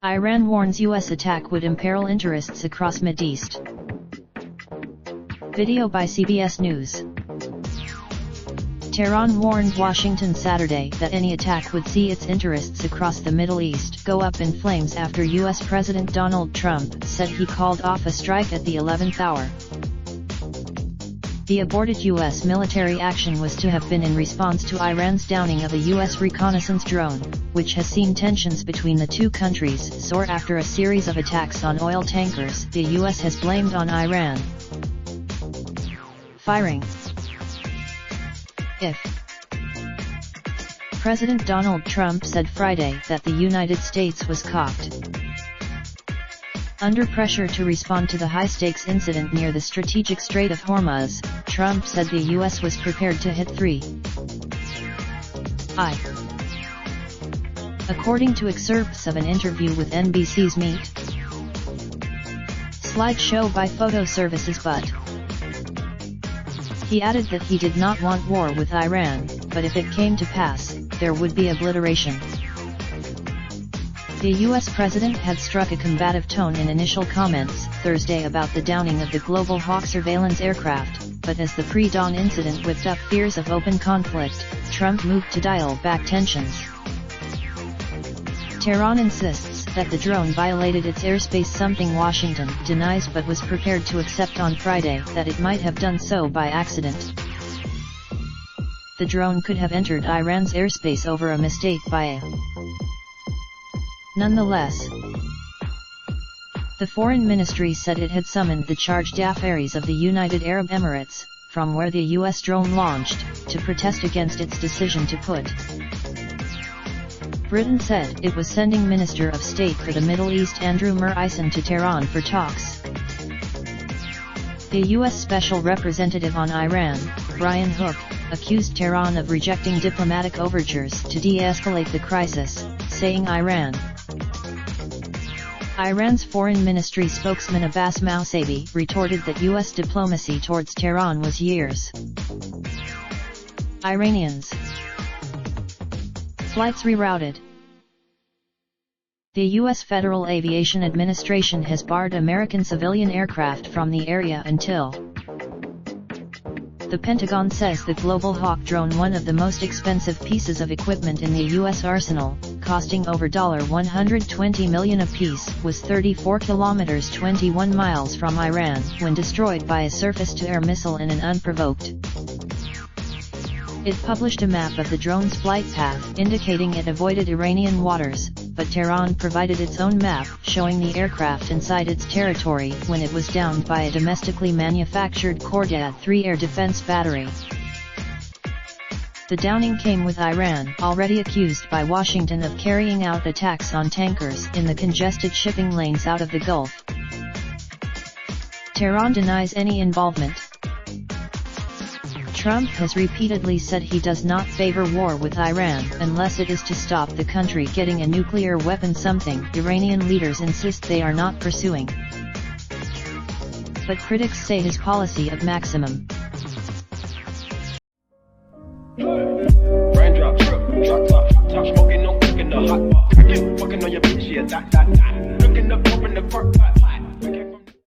Iran warns U.S. attack would imperil interests across Mideast. Video by CBS News. Tehran warned Washington Saturday that any attack would see its interests across the Middle East go up in flames after U.S. President Donald Trump said he called off a strike at the 11th hour. The aborted U.S. military action was to have been in response to Iran's downing of a U.S. reconnaissance drone, which has seen tensions between the two countries soar after a series of attacks on oil tankers the U.S. has blamed on Iran. Firing. If President Donald Trump said Friday that the United States was caught under pressure to respond to the high-stakes incident near the strategic Strait of Hormuz, Trump said the U.S. was prepared to hit 3I. According to excerpts of an interview with NBC's Meet slideshow by Photo Services, but he added that he did not want war with Iran, but if it came to pass, there would be obliteration. The U.S. president had struck a combative tone in initial comments Thursday about the downing of the Global Hawk surveillance aircraft, but as the pre-dawn incident whipped up fears of open conflict, Trump moved to dial back tensions. Tehran insists that the drone violated its airspace, something Washington denies but was prepared to accept on Friday that it might have done so by accident. The drone could have entered Iran's airspace over a mistake by a Nonetheless, the Foreign Ministry said it had summoned the charged Affaires of the United Arab Emirates, from where the U.S. drone launched, to protest against its decision to put. Britain said it was sending Minister of State for the Middle East Andrew Murison to Tehran for talks. The U.S. Special Representative on Iran, Brian Hook, accused Tehran of rejecting diplomatic overtures to de-escalate the crisis, saying Iran's Foreign Ministry spokesman Abbas Mousavi retorted that U.S. diplomacy towards Tehran was years. Iranians. Flights rerouted. The U.S. Federal Aviation Administration has barred American civilian aircraft from the area until. The Pentagon says the Global Hawk drone, one of the most expensive pieces of equipment in the U.S. arsenal, costing over $120 million apiece, was 34 kilometers (21 miles) from Iran when destroyed by a surface-to-air missile in an unprovoked. It published a map of the drone's flight path indicating it avoided Iranian waters, but Tehran provided its own map showing the aircraft inside its territory when it was downed by a domestically manufactured Khordad-3 air defense battery. The downing came with Iran already accused by Washington of carrying out attacks on tankers in the congested shipping lanes out of the Gulf. Tehran denies any involvement. Trump has repeatedly said he does not favor war with Iran unless it is to stop the country getting a nuclear weapon, something Iranian leaders insist they are not pursuing. But critics say his policy of maximum raindrops, drop top, smoking, no cooking the hot pot. Fucking on your bitch, yeah, that. Looking up, open the park pot.